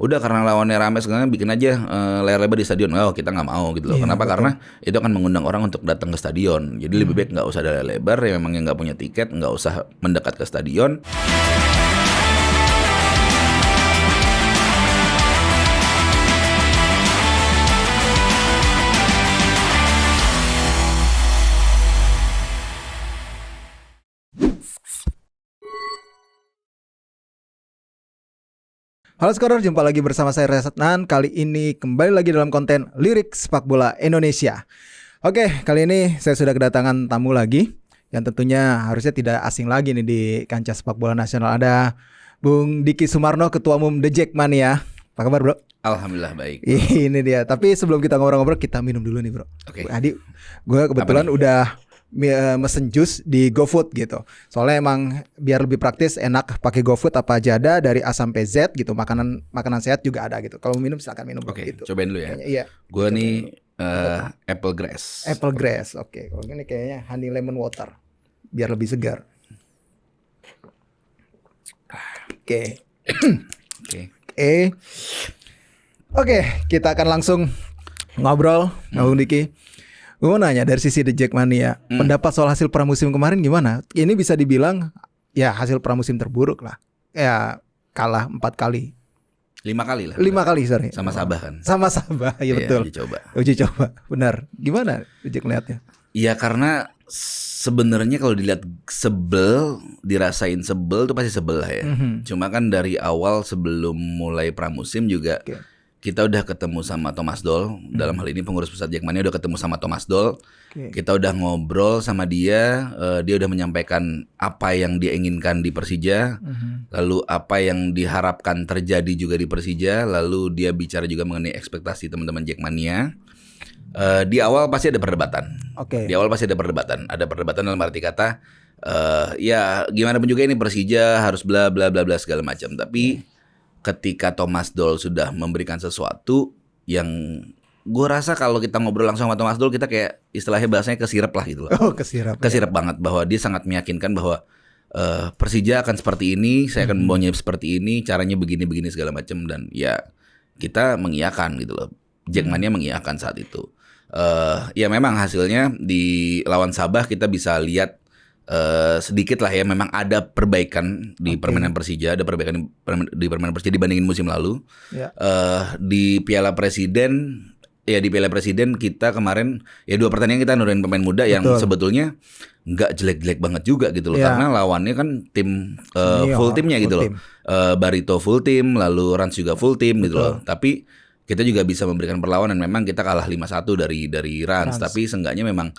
udah karena lawannya rame sekarang bikin aja layar lebar di stadion. Oh kita nggak mau gitu loh. Iya, Kenapa? betul. Karena itu akan mengundang orang untuk datang ke stadion. Jadi lebih baik nggak usah ada layar lebar. Ya memang yang nggak punya tiket nggak usah mendekat ke stadion. Halo Skorer, jumpa lagi bersama saya Reza Setnan. Kali ini kembali lagi dalam konten Lirik Sepak Bola Indonesia. Oke, kali ini saya sudah kedatangan tamu lagi yang tentunya harusnya tidak asing lagi nih di kancah sepak bola nasional. Ada Bung Diki Sumarno, Ketua Umum The Jackmania. Apa kabar bro? Alhamdulillah baik. Ini dia. Tapi sebelum kita ngobrol-ngobrol, kita minum dulu nih bro. Oke. Adi, gue kebetulan udah mesen jus di GoFood gitu. Soalnya emang biar lebih praktis, enak pakai GoFood apa aja ada dari A sampai Z gitu. Makanan sehat juga ada gitu. Kalau minum silakan minum. Oke, gitu. cobain dulu ya. Iya. Gue nih apple grass. Apple grass. Oke. Kalau ini kayaknya honey lemon water. Biar lebih segar. Oke. Oke. Oke, kita akan langsung ngobrol, Bung Diki. Gue mau nanya dari sisi The Jackmania, pendapat soal hasil pramusim kemarin gimana? Ini bisa dibilang ya hasil pramusim terburuk lah. Ya kalah 4 kali. 5 kali lah. 5 kali sorry. Sama Sabah kan. Sama Sabah, ya betul. Uji coba, benar. Gimana The Jack melihatnya? Ya karena sebenarnya kalau dilihat dirasain sebel tuh pasti sebel lah ya. Cuma kan dari awal sebelum mulai pramusim juga kita udah ketemu sama Thomas Doll. Dalam hal ini pengurus pusat Jackmania udah ketemu sama Thomas Doll. Kita udah ngobrol sama dia. Dia udah menyampaikan apa yang dia inginkan di Persija. Lalu apa yang diharapkan terjadi juga di Persija. Lalu dia bicara juga mengenai ekspektasi teman-teman Jackmania. Di awal pasti ada perdebatan. Di awal pasti ada perdebatan. Ada perdebatan dalam arti kata ya gimana pun juga ini Persija harus bla bla bla bla segala macam. Tapi ketika Thomas Doll sudah memberikan sesuatu yang gue rasa kalau kita ngobrol langsung sama Thomas Doll, kita kayak istilahnya bahasanya kesirep lah gitu loh. Kesirep banget bahwa dia sangat meyakinkan bahwa Persija akan seperti ini, saya akan membawanya seperti ini, caranya begini-begini segala macam. Dan ya kita mengiyakan gitu loh. Jackmania mengiyakan saat itu. Ya memang hasilnya di lawan Sabah kita bisa lihat sedikit lah ya, memang ada perbaikan di permainan Persija, ada perbaikan di permainan Persija dibandingin musim lalu. Di Piala Presiden kita kemarin ya 2 pertandingan kita nurunin pemain muda yang sebetulnya nggak jelek-jelek banget juga gitu loh, karena lawannya kan tim full timnya gitu loh. Barito full tim, lalu Rans juga full tim gitu loh. Tapi kita juga bisa memberikan perlawanan. Memang kita kalah 5-1 dari Rans, tapi seenggaknya memang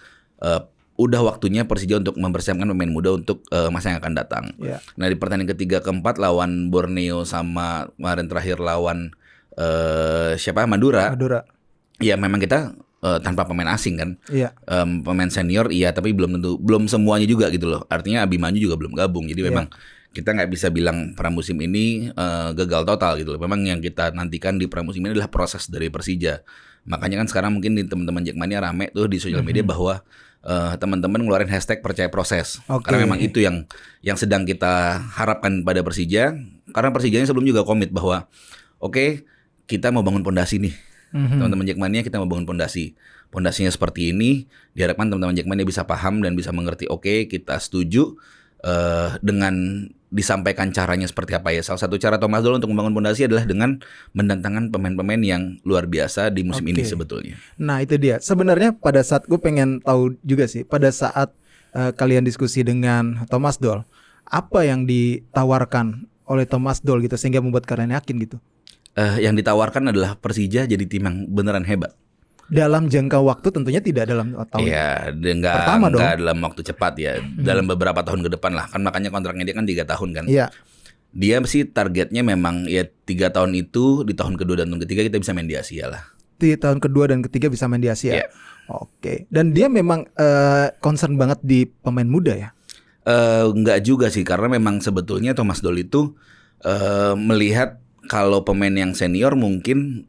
udah waktunya Persija untuk mempersiapkan pemain muda untuk masa yang akan datang. Nah di pertandingan ketiga keempat lawan Borneo sama kemarin terakhir lawan Madura. Ya memang kita tanpa pemain asing kan. Pemain senior iya, tapi belum semuanya juga gitu loh. Artinya Abimanyu juga belum gabung. Jadi memang kita nggak bisa bilang pramusim ini gagal total gitu loh. Memang yang kita nantikan di pramusim ini adalah proses dari Persija. Makanya kan sekarang mungkin di teman-teman Jackmania rame tuh di sosial media bahwa teman-teman ngeluarin hashtag percaya proses. Karena memang itu yang sedang kita harapkan pada Persija. Karena Persijanya sebelum juga komit bahwa oke, kita mau bangun pondasi nih. Teman-teman Jackmania kita mau bangun pondasi. Pondasinya seperti ini. Diharapkan teman-teman Jackmania bisa paham dan bisa mengerti. Oke, kita setuju dengan disampaikan caranya seperti apa ya. Salah satu cara Thomas Doll untuk membangun pondasi adalah dengan mendatangkan pemain-pemain yang luar biasa di musim ini sebetulnya. Nah itu dia. Sebenarnya pada saat gue pengen tahu juga sih, pada saat kalian diskusi dengan Thomas Doll, apa yang ditawarkan oleh Thomas Doll gitu sehingga membuat kalian yakin gitu? Yang ditawarkan adalah Persija jadi tim yang beneran hebat. Dalam jangka waktu tentunya tidak dalam tahun pertama dong. Enggak dalam waktu cepat ya. Dalam beberapa tahun ke depan lah. Kan makanya kontraknya dia kan 3 tahun kan. Dia sih targetnya memang ya 3 tahun itu, di tahun kedua dan tahun ketiga kita bisa main di Asia lah. Di tahun kedua dan ketiga bisa main di Asia. Dan dia memang concern banget di pemain muda ya. Enggak juga sih, karena memang sebetulnya Thomas Doll itu melihat kalau pemain yang senior mungkin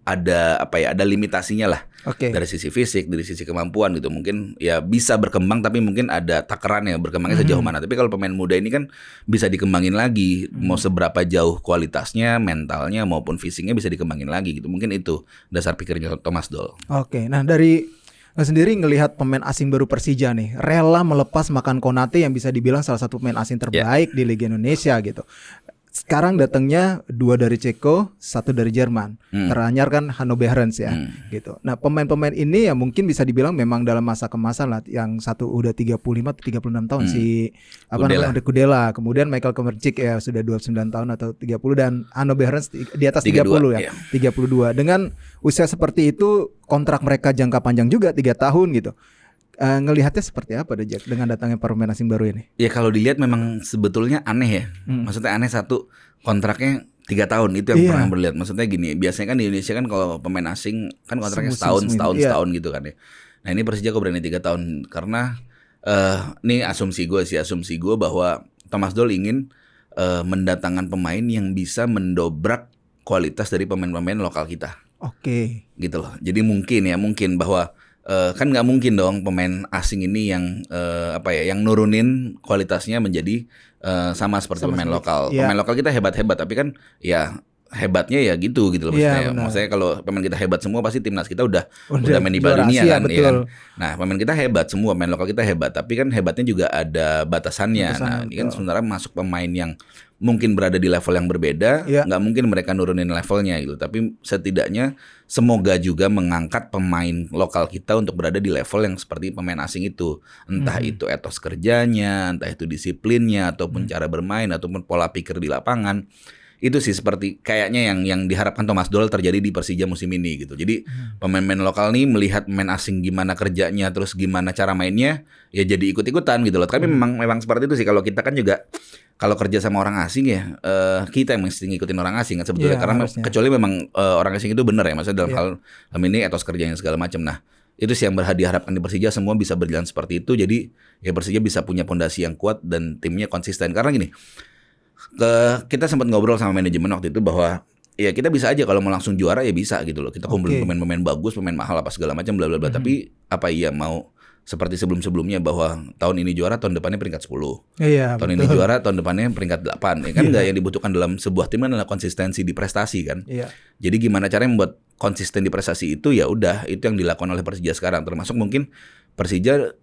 ada ada limitasinya lah. Dari sisi fisik, dari sisi kemampuan gitu. Mungkin ya bisa berkembang tapi mungkin ada takarannya berkembangnya sejauh mana. Tapi kalau pemain muda ini kan bisa dikembangin lagi. Mau seberapa jauh kualitasnya, mentalnya maupun fisiknya bisa dikembangin lagi gitu. Mungkin itu dasar pikirnya Thomas Doll. Nah dari sendiri ngelihat pemain asing baru Persija nih rela melepas Makan Konate yang bisa dibilang salah satu pemain asing terbaik di Liga Indonesia gitu. Sekarang datangnya 2 dari Ceko, 1 dari Jerman. Teranyar kan Hanno Behrens ya, gitu. Nah, pemain-pemain ini ya mungkin bisa dibilang memang dalam masa kemasan lah. Yang satu udah 35 atau 36 tahun si Kudela. Kemudian Michael Kemercik ya sudah 29 tahun atau 30 dan Hanno Behrens di atas 30 ya, 32. Dengan usia seperti itu kontrak mereka jangka panjang juga 3 tahun gitu. Ngelihatnya seperti apa deh Jack dengan datangnya pemain asing baru ini? Ya kalau dilihat memang sebetulnya aneh ya. Maksudnya aneh satu kontraknya 3 tahun itu yang pernah berlihat. Maksudnya gini, biasanya kan di Indonesia kan kalau pemain asing kan kontraknya setahun gitu kan ya. Nah ini Persija kok berani 3 tahun karena ini asumsi gue bahwa Thomas Doll ingin mendatangkan pemain yang bisa mendobrak kualitas dari pemain-pemain lokal kita. Gitu loh. Jadi mungkin bahwa kan nggak mungkin dong pemain asing ini yang yang nurunin kualitasnya menjadi sama seperti pemain lokal. Pemain lokal kita hebat-hebat tapi kan ya hebatnya ya gitu loh maksudnya. Maksudnya kalau pemain kita hebat semua pasti timnas kita udah main di Piala Dunia kan, ya kan. Nah, pemain kita hebat semua, pemain lokal kita hebat, tapi kan hebatnya juga ada batasannya. Nah, ini kan sebenarnya masuk pemain yang mungkin berada di level yang berbeda, nggak mungkin mereka nurunin levelnya gitu. Tapi setidaknya semoga juga mengangkat pemain lokal kita untuk berada di level yang seperti pemain asing itu. Entah itu etos kerjanya, entah itu disiplinnya, ataupun cara bermain, ataupun pola pikir di lapangan. Itu sih seperti kayaknya yang diharapkan Thomas Doll terjadi di Persija musim ini gitu. Jadi pemain-pemain lokal nih melihat pemain asing gimana kerjanya, terus gimana cara mainnya, ya jadi ikut-ikutan gitu loh. Tapi memang seperti itu sih. Kalau kita kan juga kalau kerja sama orang asing ya kita yang mesti ngikutin orang asing kan sebetulnya. Karena kecuali memang orang asing itu benar ya, maksudnya dalam hal ini etos kerjanya segala macam. Nah itu sih yang diharapkan di Persija, semua bisa berjalan seperti itu. Jadi ya Persija bisa punya pondasi yang kuat dan timnya konsisten. Karena gini, kita sempat ngobrol sama manajemen waktu itu bahwa ya kita bisa aja kalau mau langsung juara ya bisa gitu loh. Kita kumpulin pemain-pemain bagus, pemain mahal apa segala macam bla bla bla. Tapi apa iya mau seperti sebelum-sebelumnya bahwa tahun ini juara tahun depannya peringkat 10. Tahun ini juara tahun depannya peringkat 8. Ya kan enggak, yang dibutuhkan dalam sebuah tim adalah konsistensi di prestasi kan. Jadi gimana caranya membuat konsisten di prestasi itu, ya udah itu yang dilakukan oleh Persija sekarang. Termasuk mungkin Persija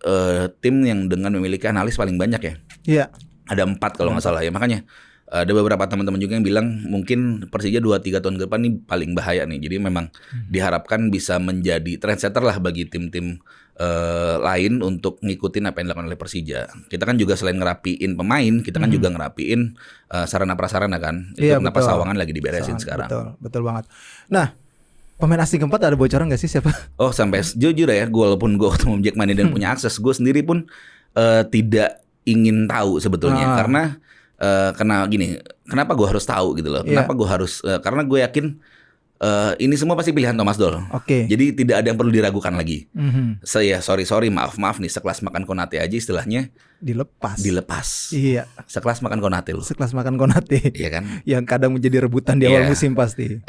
tim yang dengan memiliki analis paling banyak ya. Ada 4 kalau nggak salah ya. Makanya ada beberapa teman-teman juga yang bilang mungkin Persija 2-3 tahun ke depan ini paling bahaya nih. Jadi memang diharapkan bisa menjadi trendsetter lah bagi tim-tim lain untuk ngikutin apa yang dilakukan oleh Persija. Kita kan juga selain ngerapiin pemain, kita kan juga ngerapiin sarana prasarana kan. Itu kenapa Sawangan lagi diberesin sekarang. Betul banget. Nah, pemain asing keempat ada bocoran nggak sih siapa? Oh, sampai jujur ya, walaupun gue ketemu Jack Mani dan punya akses, gue sendiri pun tidak ingin tahu sebetulnya karena gini, kenapa gue harus tahu gitu loh? Kenapa gue harus? Karena gue yakin ini semua pasti pilihan Thomas Doll. Jadi tidak ada yang perlu diragukan lagi. Saya sorry maaf nih, sekelas Makan Konate aja istilahnya dilepas. Iya. Sekelas Makan Konate loh. Sekelas Makan Konate. Iya kan? Yang kadang menjadi rebutan di awal musim pasti.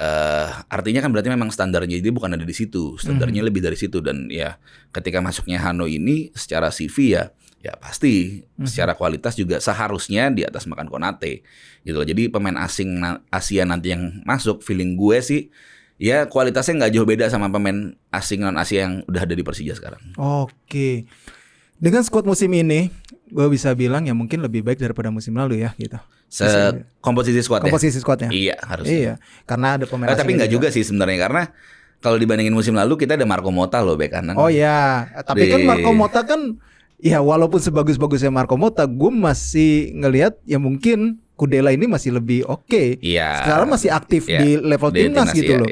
Artinya kan berarti memang standarnya itu bukan ada di situ, standarnya lebih dari situ. Dan ya ketika masuknya Hanno ini secara CV ya pasti secara kualitas juga seharusnya di atas Makan Konate gitu loh. Jadi pemain asing Asia nanti yang masuk, feeling gue sih ya kualitasnya nggak jauh beda sama pemain asing non Asia yang udah ada di Persija sekarang. Dengan skuad musim ini gue bisa bilang ya mungkin lebih baik daripada musim lalu ya gitu. Komposisi skuadnya. Iya harusnya. Iya, karena ada pemain tapi nggak juga sih sebenarnya, karena kalau dibandingin musim lalu kita ada Marco Motta loh bek kanan. Oh ya, tapi kan Marco Motta kan ya walaupun sebagus-bagusnya Marco Motta, gue masih ngelihat ya mungkin Kudela ini masih lebih oke. Sekarang masih aktif di level timnas gitu loh.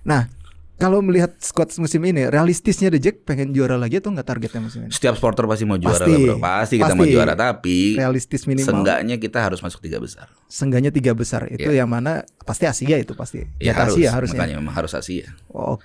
Nah, kalau melihat skuad musim ini, realistisnya The Jack pengen juara lagi atau nggak targetnya musim ini? Setiap supporter pasti mau juara lah bro. Pasti kita mau juara, tapi realistis minimal seenggaknya kita harus masuk 3 besar. Seenggaknya 3 besar itu yang mana pasti Asia itu pasti. Ya harus, Asia harusnya. Makanya memang harus Asia.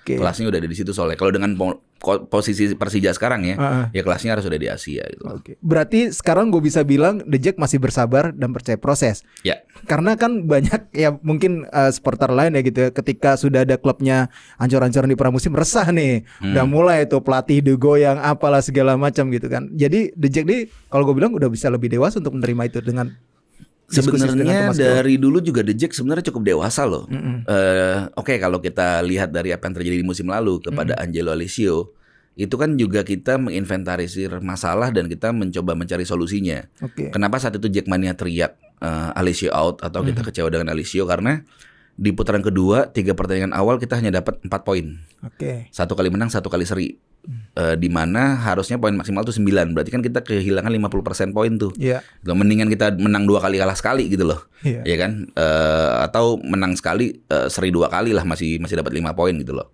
Kelasnya udah ada di situ soalnya. Kalau dengan posisi Persija sekarang ya, ya kelasnya harus udah di Asia gitu. Oke. Berarti sekarang gue bisa bilang The Jack masih bersabar dan percaya proses. Ya. Karena kan banyak ya mungkin supporter lain ya gitu ya, ketika sudah ada klubnya ancur-ancuran di pramusim resah nih. Udah mulai tuh pelatih digoyang apalah segala macam gitu kan. Jadi The Jack nih kalau gue bilang udah bisa lebih dewasa untuk menerima itu dengan sebenarnya dari dulu juga The Jack sebenarnya cukup dewasa loh. Oke, kalau kita lihat dari apa yang terjadi di musim lalu kepada Angelo Alessio, itu kan juga kita menginventarisir masalah dan kita mencoba mencari solusinya. Kenapa saat itu Jackmania teriak Alessio out atau kita kecewa dengan Alessio, karena di putaran kedua 3 pertandingan awal kita hanya dapat 4 poin. 1 kali menang, 1 kali seri. Di mana harusnya poin maksimal tuh 9. Berarti kan kita kehilangan 50% poin tuh. Mendingan kita menang 2 kali kalah sekali gitu loh. Ya kan? Atau menang sekali seri 2 kali lah masih dapat 5 poin gitu loh.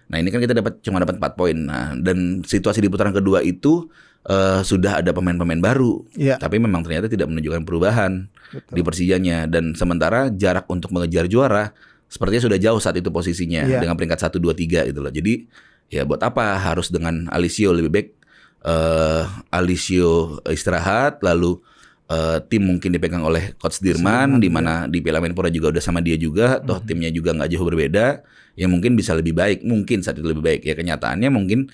Nah, ini kan kita cuma dapat 4 poin. Nah, dan situasi di putaran kedua itu sudah ada pemain-pemain baru. Tapi memang ternyata tidak menunjukkan perubahan di Persijanya, dan sementara jarak untuk mengejar juara sepertinya sudah jauh saat itu posisinya dengan peringkat 1 2 3 gitu loh. Jadi ya buat apa harus dengan Alessio, lebih baik Alessio istirahat, lalu tim mungkin dipegang oleh Coach Dirman, di mana di Piala Menpora juga udah sama dia juga, toh timnya juga nggak jauh berbeda, ya mungkin bisa lebih baik, mungkin saat itu lebih baik. Ya kenyataannya mungkin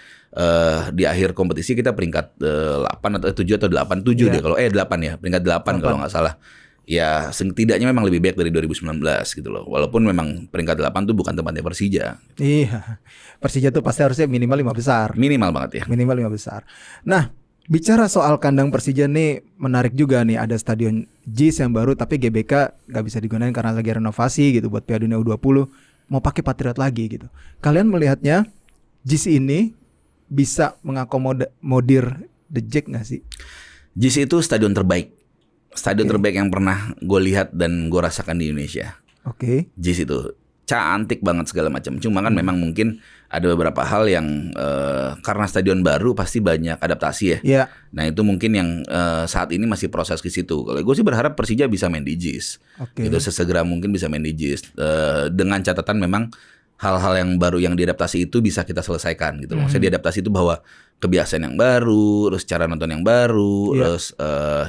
di akhir kompetisi kita peringkat 8 atau 7 atau 8 7 deh kalau 8 ya, peringkat 8 kalau nggak salah. Ya setidaknya memang lebih baik dari 2019 gitu loh. Walaupun memang peringkat 8 tuh bukan tempatnya Persija. Iya. Persija tuh pasti harusnya minimal 5 besar. Minimal banget ya. Minimal 5 besar. Nah, bicara soal kandang Persija nih menarik juga nih, ada stadion JIS yang baru tapi GBK gak bisa digunakan karena lagi renovasi gitu buat Piala Dunia U20, mau pakai Patriot lagi gitu. Kalian melihatnya JIS ini bisa mengakomodir The Jack gak sih? JIS itu stadion terbaik. Stadion terbaik yang pernah gue lihat dan gue rasakan di Indonesia. JIS itu cantik banget segala macam. Cuma kan memang mungkin ada beberapa hal yang karena stadion baru pasti banyak adaptasi ya. Nah itu mungkin yang saat ini masih proses ke situ. Kalau gue sih berharap Persija bisa main di JIS. Itu sesegera mungkin bisa main di JIS. Dengan catatan memang hal-hal yang baru yang diadaptasi itu bisa kita selesaikan gitu. Maksudnya diadaptasi itu bahwa kebiasaan yang baru, terus cara nonton yang baru, terus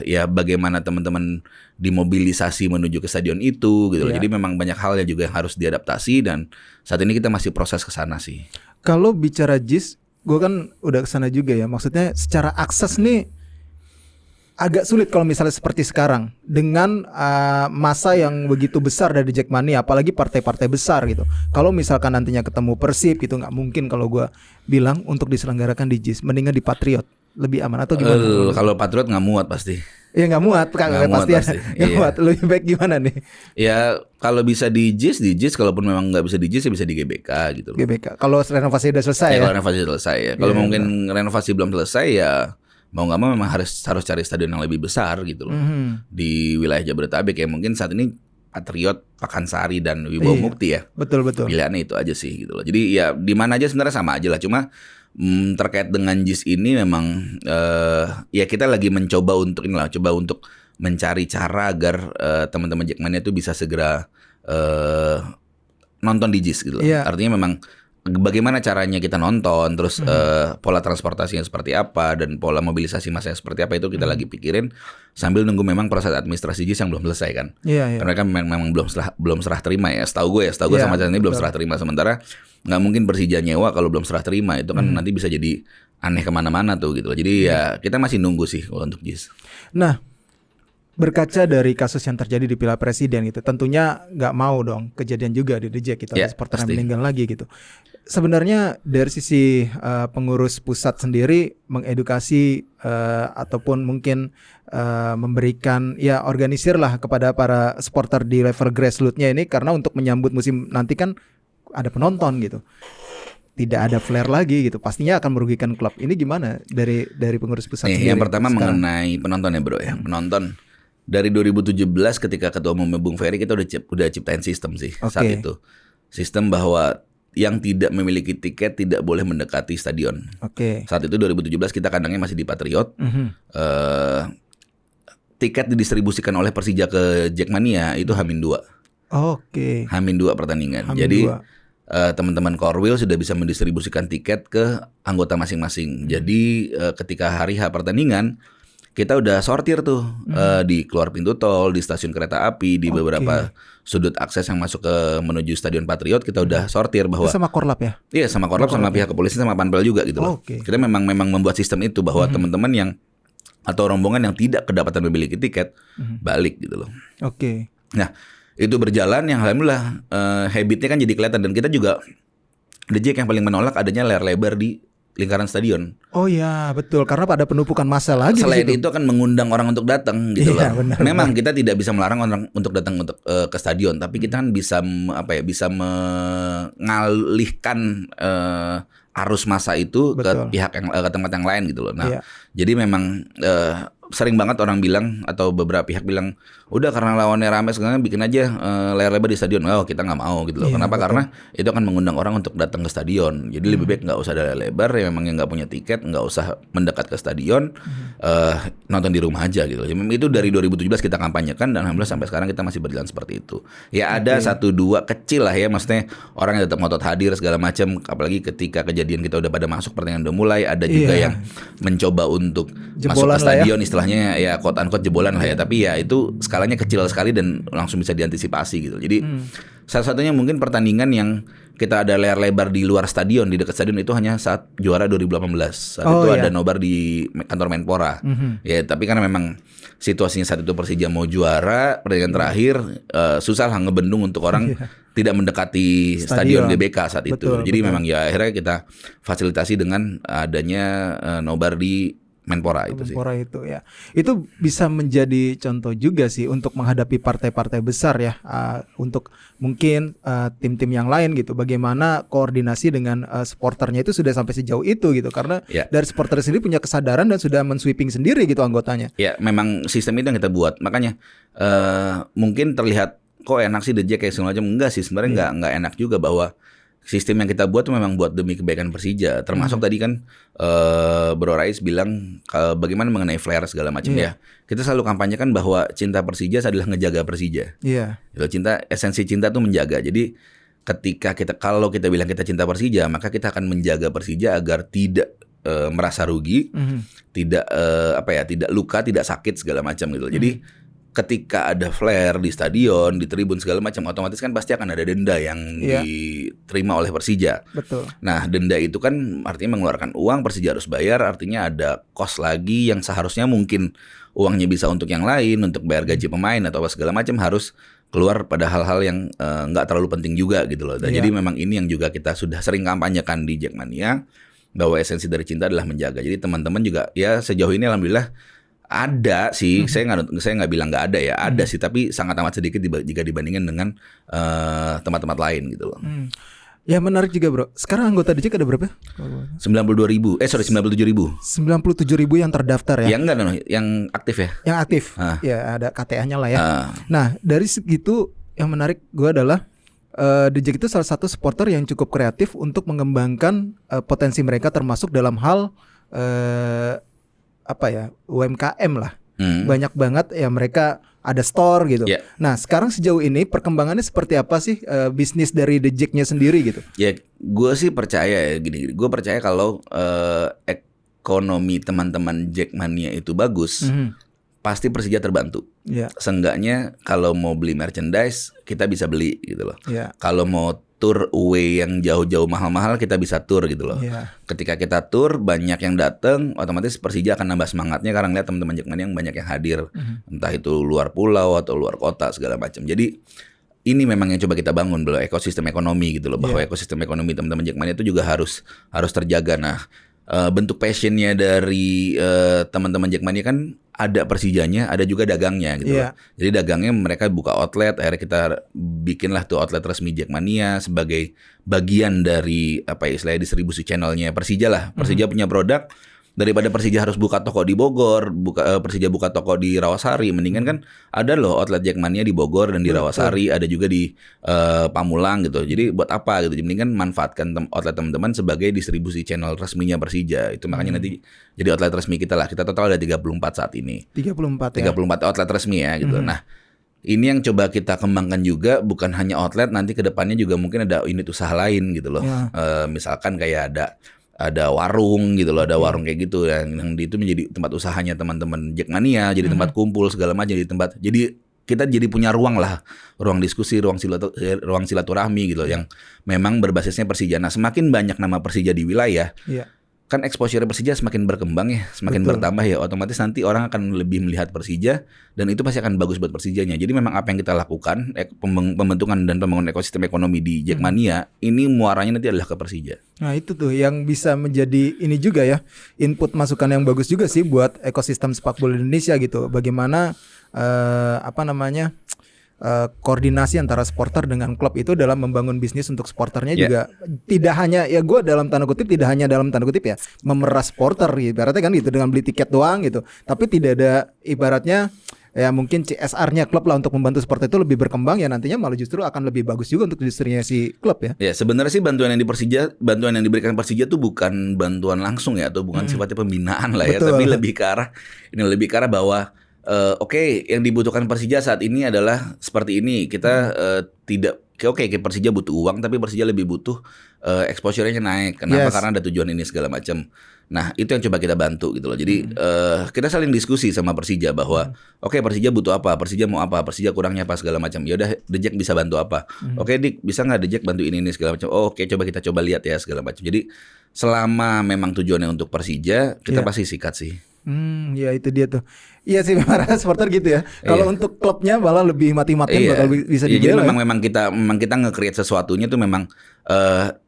ya bagaimana teman-teman dimobilisasi menuju ke stadion itu gitu loh. Jadi memang banyak hal yang juga harus diadaptasi dan saat ini kita masih proses ke sana sih. Kalau bicara JIS, gue kan udah kesana juga ya. Maksudnya secara akses nih agak sulit kalau misalnya seperti sekarang dengan masa yang begitu besar dari Jackmania, apalagi partai-partai besar gitu. Kalau misalkan nantinya ketemu Persib gitu, nggak mungkin kalau gue bilang untuk diselenggarakan di JIS, mendingan di Patriot lebih aman atau gimana? Kalau Patriot nggak muat pasti. Ya nggak muat, pasti. Nggak muat. Lebih baik gimana nih? Ya kalau bisa di JIS, kalaupun memang nggak bisa di JIS ya bisa di GBK gitu loh. GBK. Kalau renovasi udah selesai ya? Kalau renovasi selesai ya. Kalau mungkin renovasi belum selesai ya mau nggak mau memang harus cari stadion yang lebih besar gitu loh. Di wilayah Jabodetabek ya mungkin saat ini Patriot, Pakansari dan Wibawa Mukti ya. Betul. Pilihannya itu aja sih gitu loh. Jadi ya di mana aja sebenarnya sama aja lah. Cuma terkait dengan JIS ini memang ya kita lagi mencoba untuk mencari cara agar teman-teman Jackmania itu bisa segera nonton di JIS gitu loh. Artinya memang bagaimana caranya kita nonton, terus pola transportasinya seperti apa dan pola mobilisasi massa seperti apa itu kita lagi pikirin sambil nunggu memang proses administrasi JIS yang belum selesai kan. Karena kan memang belum serah terima ya. Setahu gue sama cara ini belum serah terima, sementara nggak mungkin Persija nyewa kalau belum serah terima, itu kan nanti bisa jadi aneh kemana-mana tuh gitu. Jadi ya kita masih nunggu sih kalau untuk JIS. Nah, berkaca dari kasus yang terjadi di Piala Presiden gitu, tentunya nggak mau dong kejadian juga di The Jack gitu, ada supporter yang meninggal lagi gitu. Sebenarnya dari sisi pengurus pusat sendiri mengedukasi ataupun mungkin memberikan ya organisir lah kepada para supporter di level grassroots-nya ini, karena untuk menyambut musim nanti kan ada penonton gitu. Tidak ada flare lagi gitu, pastinya akan merugikan klub. Ini gimana dari pengurus pusat sendiri? Yang pertama sekarang mengenai penonton ya bro ya. Penonton dari 2017 ketika ketua umum Bung Ferry kita udah ciptain sistem sih saat itu. Sistem bahwa yang tidak memiliki tiket tidak boleh mendekati stadion. Saat itu 2017 kita kandangnya masih di Patriot. Tiket didistribusikan oleh Persija ke Jackmania itu H-2. H-2 pertandingan. Jadi teman-teman Korwil sudah bisa mendistribusikan tiket ke anggota masing-masing. Jadi ketika hari H pertandingan kita udah sortir tuh di keluar pintu tol, di stasiun kereta api, di beberapa sudut akses yang masuk ke menuju Stadion Patriot kita udah sortir bahwa itu sama Korlap ya? Iya, sama Korlap, sama pihak kepolisian, sama Panpel juga gitu loh. Kita memang membuat sistem itu bahwa teman-teman yang atau rombongan yang tidak kedapatan memiliki tiket balik gitu loh. Nah, itu berjalan yang alhamdulillah habitnya kan jadi kelihatan, dan kita juga The Jack yang paling menolak adanya layar lebar di lingkaran stadion. Oh iya betul, karena pada penumpukan massa lagi. Selain itu akan mengundang orang untuk datang gitu loh. Benar, memang kita tidak bisa melarang orang untuk datang untuk ke stadion, tapi kita kan bisa bisa mengalihkan arus massa itu ke pihak yang ke tempat yang lain gitu loh. Nah, jadi memang sering banget orang bilang atau beberapa pihak bilang udah karena lawannya rame sekarang bikin aja layar lebar di stadion. Oh, kita nggak mau gitu loh. Kenapa? Karena itu akan mengundang orang untuk datang ke stadion. Jadi lebih baik nggak usah ada layar lebar. Ya memang yang nggak punya tiket nggak usah mendekat ke stadion, nonton di rumah aja gitu. Itu dari 2017 kita kampanyekan, dan alhamdulillah sampai sekarang kita masih berjalan seperti itu. Ya ada 1-2 kecil lah ya, maksudnya orang yang tetap ngotot hadir segala macam. Apalagi ketika kejadian kita udah pada masuk, pertandingan udah mulai, ada juga yang mencoba untuk jebolan masuk ke stadion, istilahnya ya quote unquote jebolan lah ya, tapi ya itu skalanya kecil sekali dan langsung bisa diantisipasi gitu. Jadi salah satunya mungkin pertandingan yang kita ada layar lebar di luar stadion, di dekat stadion itu hanya saat juara 2018. Saat itu ada nobar di kantor Menpora. Ya, tapi karena memang situasinya saat itu Persija mau juara, pertandingan terakhir susah lah ngebendung untuk orang tidak mendekati stadion GBK saat itu. Jadi memang ya akhirnya kita fasilitasi dengan adanya nobar di Menpora itu sih. Menpora itu ya. Itu bisa menjadi contoh juga sih untuk menghadapi partai-partai besar ya. Untuk mungkin tim-tim yang lain gitu. Bagaimana koordinasi dengan supporternya itu sudah sampai sejauh itu gitu. Karena dari supporter sendiri punya kesadaran dan sudah mensweeping sendiri gitu anggotanya. Ya memang sistem itu yang kita buat. Makanya mungkin terlihat kok enak sih The Jack kayak segala macam. Enggak sih, sebenarnya enggak enak juga, bahwa sistem yang kita buat tuh memang buat demi kebaikan Persija. Termasuk tadi kan Bro Rais bilang bagaimana mengenai flare segala macam ya. Kita selalu kampanyekan bahwa cinta Persija adalah ngejaga Persija. Esensi cinta tuh menjaga. Jadi ketika kalau kita bilang kita cinta Persija, maka kita akan menjaga Persija agar tidak merasa rugi, tidak tidak luka, tidak sakit segala macam gitu. Jadi ketika ada flare di stadion, di tribun segala macam, otomatis kan pasti akan ada denda yang diterima oleh Persija. Betul. Nah, denda itu kan artinya mengeluarkan uang, Persija harus bayar, artinya ada cost lagi yang seharusnya mungkin uangnya bisa untuk yang lain, untuk bayar gaji pemain atau apa segala macam, harus keluar pada hal-hal yang nggak terlalu penting juga gitu loh. Dan jadi memang ini yang juga kita sudah sering kampanyekan di Jackmania, bahwa esensi dari cinta adalah menjaga. Jadi teman-teman juga ya sejauh ini alhamdulillah ada sih, saya nggak bilang nggak ada ya, ada sih, tapi sangat amat sedikit jika dibandingkan dengan tempat-tempat lain gitu loh. Ya menarik juga bro. Sekarang anggota DJ ada berapa? 97.000 yang terdaftar ya? Yang enggak, yang aktif ya? Yang aktif, ya ada KTA-nya lah ya. Nah dari segitu yang menarik gue adalah DJ itu salah satu supporter yang cukup kreatif untuk mengembangkan potensi mereka, termasuk dalam hal UMKM lah. Banyak banget ya, mereka ada store gitu. Nah sekarang sejauh ini perkembangannya seperti apa sih bisnis dari The Jack-nya sendiri gitu? Ya gue sih percaya ya gini. Gue percaya kalau ekonomi teman-teman Jackmania itu bagus, pasti Persija terbantu. Seenggaknya kalau mau beli merchandise kita bisa beli gitu loh. Kalau mau tour away yang jauh-jauh mahal-mahal kita bisa tour gitu loh. Ketika kita tour banyak yang datang, otomatis Persija akan nambah semangatnya karena ngeliat teman-teman Jackmania yang banyak yang hadir, entah itu luar pulau atau luar kota segala macam. Jadi ini memang yang coba kita bangun, bahwa ekosistem ekonomi gitu loh, bahwa ekosistem ekonomi teman-teman Jackmania itu juga harus terjaga. Nah, bentuk passionnya dari teman-teman Jackmania kan ada Persijanya, ada juga dagangnya gitu. Jadi dagangnya mereka buka outlet, akhirnya kita bikinlah tuh outlet resmi Jackmania sebagai bagian dari istilahnya distribusi channelnya Persija lah. Persija punya produk, daripada Persija harus buka toko di Bogor, Persija buka toko di Rawasari, mendingan kan ada loh outlet Jackmania di Bogor dan di Rawasari, ada juga di Pamulang gitu. Jadi buat apa gitu? Mendingan manfaatkan outlet teman-teman sebagai distribusi channel resminya Persija. Itu makanya nanti jadi outlet resmi kita lah. Kita total ada 34 saat ini. 34 outlet resmi ya gitu. Nah, ini yang coba kita kembangkan juga, bukan hanya outlet, nanti ke depannya juga mungkin ada unit usaha lain gitu loh. Misalkan kayak ada warung gitu loh, ada warung kayak gitu yang itu menjadi tempat usahanya teman-teman Jackmania, jadi tempat kumpul segala macam, jadi kita jadi punya ruang lah, ruang diskusi, ruang silaturahmi gitu loh, yang memang berbasisnya Persija. Nah, semakin banyak nama Persija di wilayah, kan exposure Persija semakin berkembang ya, semakin bertambah ya, otomatis nanti orang akan lebih melihat Persija dan itu pasti akan bagus buat Persijanya. Jadi memang apa yang kita lakukan, pembentukan dan pembangunan ekosistem ekonomi di Jackmania ini muaranya nanti adalah ke Persija. Nah itu tuh yang bisa menjadi ini juga ya, input masukan yang bagus juga sih buat ekosistem sepak bola Indonesia gitu. Bagaimana koordinasi antara supporter dengan klub itu dalam membangun bisnis untuk supporternya juga tidak hanya ya gue dalam tanda kutip tidak hanya dalam tanda kutip ya memeras supporter ibaratnya kan gitu dengan beli tiket doang gitu, tapi tidak ada ibaratnya ya mungkin CSR-nya klub lah untuk membantu supporter itu lebih berkembang ya, nantinya malah justru akan lebih bagus juga untuk industrinya si klub ya. Ya sebenarnya sih bantuan yang diberikan Persija tuh bukan bantuan langsung ya, atau bukan sifatnya pembinaan lah ya, tapi lebih ke arah bahwa Oke, yang dibutuhkan Persija saat ini adalah seperti ini. Kita Persija butuh uang, tapi Persija lebih butuh exposure-nya naik. Kenapa? Karena ada tujuan ini segala macam. Nah, itu yang coba kita bantu gitu loh. Jadi kita saling diskusi sama Persija bahwa Persija butuh apa, Persija mau apa, Persija kurangnya apa segala macam. Ya udah, The Jack bisa bantu apa? Dik, bisa nggak The Jack bantu ini segala macam? Coba kita lihat ya segala macam. Jadi selama memang tujuannya untuk Persija, kita pasti sikat sih. Ya itu dia tuh. Iya sih memang supporter gitu ya. Kalau untuk klubnya malah lebih mati-matian bakal bisa dibela. Jadi memang kita nge-create sesuatunya tuh memang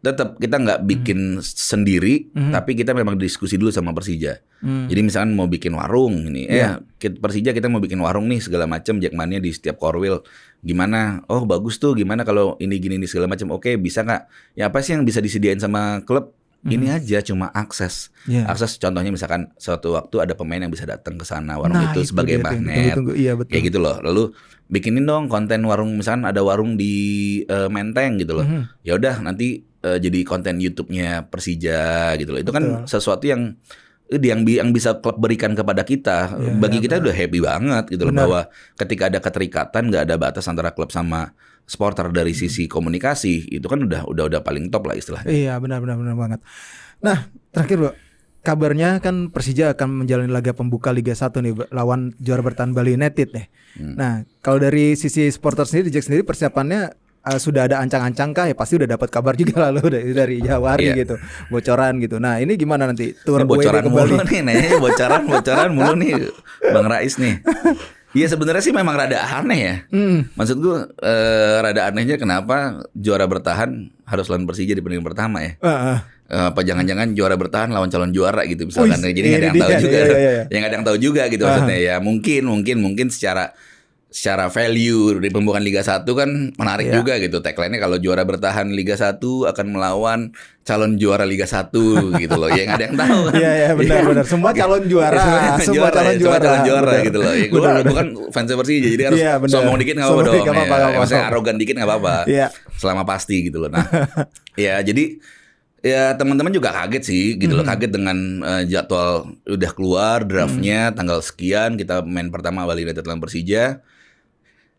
tetap kita nggak bikin sendiri, tapi kita memang diskusi dulu sama Persija. Jadi misalkan mau bikin warung ini, Persija kita mau bikin warung nih segala macam, Jackmania di setiap Korwil. Gimana? Oh bagus tuh. Gimana kalau ini gini segala macam? Oke, bisa nggak? Ya apa sih yang bisa disediain sama klub? Ini aja cuma akses. Akses contohnya misalkan suatu waktu ada pemain yang bisa datang ke sana warung itu sebagai magnet. Iya, betul. Kayak gitu loh. Lalu bikinin dong konten warung, misalkan ada warung di Menteng gitu loh. Ya udah nanti jadi konten YouTube-nya Persija gitu loh. Itu kan sesuatu yang bisa klub berikan kepada kita. Bagi kita udah happy banget gitu loh, bahwa ketika ada keterikatan, nggak ada batas antara klub sama supporter dari sisi komunikasi, itu kan udah paling top lah istilahnya. Iya benar banget. Nah terakhir Bro, kabarnya kan Persija akan menjalani laga pembuka Liga 1 nih lawan juara bertahan Bali United nih. Nah kalau dari sisi supporter sendiri, Jack sendiri persiapannya sudah ada ancang-ancang kah? Ya pasti udah dapat kabar juga lalu dari Jawari gitu, bocoran gitu. Nah ini gimana nanti tour bocoran ke Bali? bocoran mulu nih Bang Rais nih. Iya sebenarnya sih memang rada aneh ya. Maksud gue rada anehnya kenapa juara bertahan harus lawan Persija di pertandingan pertama ya? Apa jangan-jangan juara bertahan lawan calon juara gitu misalkan. Jadi nggak ada yang tahu juga. Ya nggak ada yang tahu juga gitu maksudnya ya. Mungkin secara value di pembukaan Liga 1 kan menarik juga gitu. Tagline-nya kalau juara bertahan Liga 1 akan melawan calon juara Liga 1 gitu loh. Ya nggak ada yang tahu kan. Iya benar. Semua calon juara. Semua calon juara gitu loh. Ya, gue kan fans Persija jadi harus sombong dikit nggak apa-apa dong. Maksudnya arogan dikit nggak apa-apa. Selama pasti gitu loh. Nah, ya jadi ya teman-teman juga kaget sih gitu loh, kaget dengan jadwal udah keluar draftnya tanggal sekian kita main pertama Bali United lawan Persija.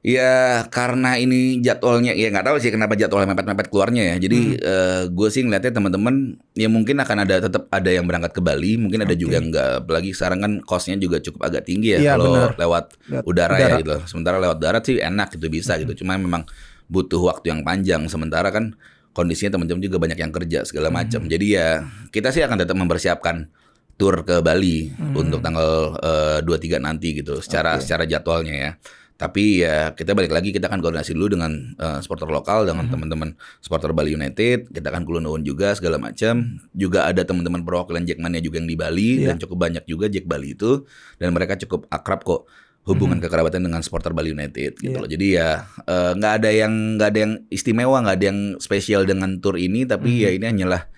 Ya karena ini jadwalnya ya nggak tahu sih kenapa jadwalnya mepet-mepet keluarnya ya. Jadi gue sih ngeliatnya teman-teman ya mungkin akan tetap ada yang berangkat ke Bali, mungkin ada juga enggak. Apalagi sekarang kan costnya juga cukup agak tinggi ya kalau lewat udara ya gitu. Sementara lewat darat sih enak gitu bisa gitu. Cuma memang butuh waktu yang panjang. Sementara kan kondisinya teman-teman juga banyak yang kerja segala macam. Jadi ya kita sih akan tetap mempersiapkan tur ke Bali untuk tanggal 23 nanti gitu secara jadwalnya ya. Tapi ya kita balik lagi, kita akan koordinasi dulu dengan supporter lokal, dengan teman-teman supporter Bali United. Kita akan kulon juga segala macam. Juga ada teman-teman perwakilan Jackmania juga yang di Bali dan cukup banyak juga Jack Bali itu, dan mereka cukup akrab kok hubungan kekerabatan dengan supporter Bali United gitu loh. Jadi ya nggak ada yang istimewa, nggak ada yang spesial dengan tur ini, tapi ya ini hanyalah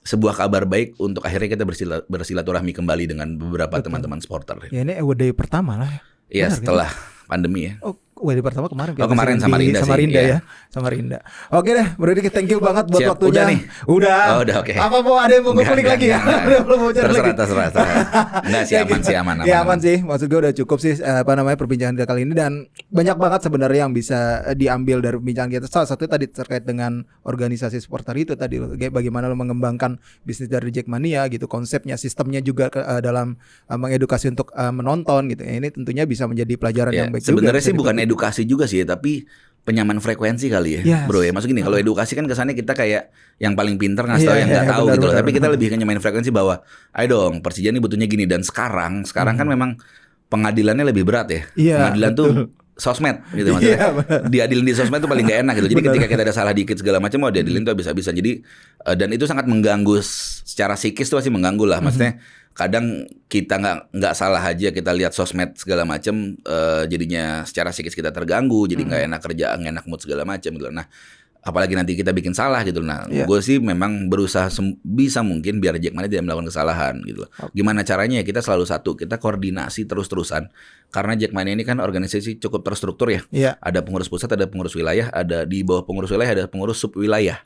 sebuah kabar baik untuk akhirnya kita bersilaturahmi kembali dengan beberapa teman-teman supporter. Ya ini away day pertama lah. Iya setelah pandemi ya. WD pertama kemarin. Kemarin sama Rinda sama sih. Rinda ya. Sama Rinda. Oke deh, Bro Diki, thank you banget buat Siap. waktunya. Udah nih. Udah. Udah oke. Apa mau ada yang mau kulik lagi ya? Terserah. Enggak sih, aman. Ya aman sih. Maksud gue udah cukup sih perbincangan kita kali ini, dan banyak banget sebenarnya yang bisa diambil dari perbincangan kita. Salah satu tadi terkait dengan organisasi supporter itu tadi, bagaimana lo mengembangkan bisnis dari Jackmania gitu, konsepnya, sistemnya juga dalam mengedukasi untuk menonton gitu. Ini tentunya bisa menjadi pelajaran yang baik. Sebenarnya sih bukan edukasi juga sih, tapi penyaman frekuensi kali ya, Bro ya. Maksud gini, kalau edukasi kan kesannya kita kayak yang paling pinter ngasih tahu yang nggak tahu gitu loh. Tapi kita lebih ke nyamain frekuensi bahwa, ayo dong, Persija ini butuhnya gini. Dan sekarang kan memang pengadilannya lebih berat ya. Pengadilan tuh sosmed gitu maksudnya. Diadilin di sosmed tuh paling gak enak gitu. Jadi ketika kita ada salah dikit segala macam, diadilin tuh bisa-bisa. Jadi dan itu sangat mengganggu secara psikis tuh, pasti mengganggu lah. Maksudnya kadang kita nggak salah aja kita lihat sosmed segala macam, jadinya secara psikis kita terganggu, jadi nggak enak kerjaan, nggak enak mood segala macam gitu. Nah, apalagi nanti kita bikin salah gitu. Nah, gue sih memang berusaha bisa mungkin biar Jackmania tidak melakukan kesalahan gitu. Gimana caranya ya, kita selalu satu, kita koordinasi terus-terusan. Karena Jackmania ini kan organisasi cukup terstruktur ya. Ada pengurus pusat, ada pengurus wilayah, ada di bawah pengurus wilayah ada pengurus sub wilayah.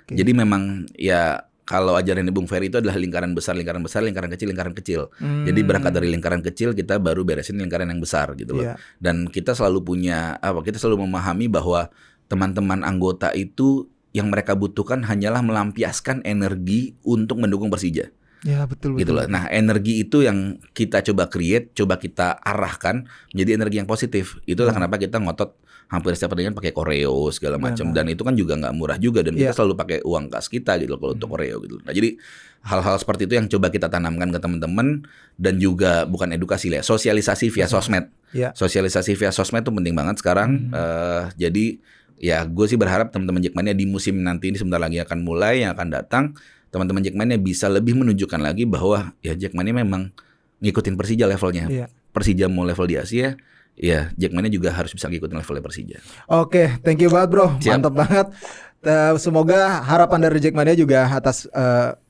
Jadi memang ya, kalau ajaran Bung Ferry itu adalah lingkaran besar, lingkaran kecil, lingkaran kecil. Jadi berangkat dari lingkaran kecil, kita baru beresin lingkaran yang besar gitu loh. Dan kita selalu kita selalu memahami bahwa teman-teman anggota itu yang mereka butuhkan hanyalah melampiaskan energi untuk mendukung Persija. Ya betul. Gitu loh. Nah, energi itu yang kita coba create, coba kita arahkan menjadi energi yang positif. Itulah kenapa kita ngotot hampir setiap pertandingan pakai koreo segala macam, dan itu kan juga nggak murah juga, dan kita selalu pakai uang kas kita gitu loh kalau untuk koreo gitu. Nah, jadi hal-hal seperti itu yang coba kita tanamkan ke teman-teman, dan juga bukan edukasi lah, sosialisasi via sosmed. Sosialisasi via sosmed itu penting banget sekarang. Jadi ya gue sih berharap teman-teman Jackmania di musim nanti ini sebentar lagi akan mulai, yang akan datang, teman-teman Jackmania bisa lebih menunjukkan lagi bahwa ya Jackmania memang ngikutin Persija levelnya. Persija mau level di Asia, ya Jackmania juga harus bisa ngikutin levelnya Persija. Oke, thank you banget bro. Mantap banget. Semoga harapan dari Jackmania juga atas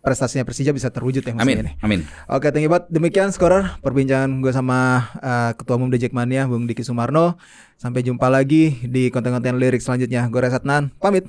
prestasinya Persija bisa terwujud ya musim ini. Amin. Oke, thank you banget. Demikian Scorer perbincangan gue sama Ketua Umum The Jackmania, Bung Diki Sumarno. Sampai jumpa lagi di konten-konten lirik selanjutnya. Gue Resatnan, pamit.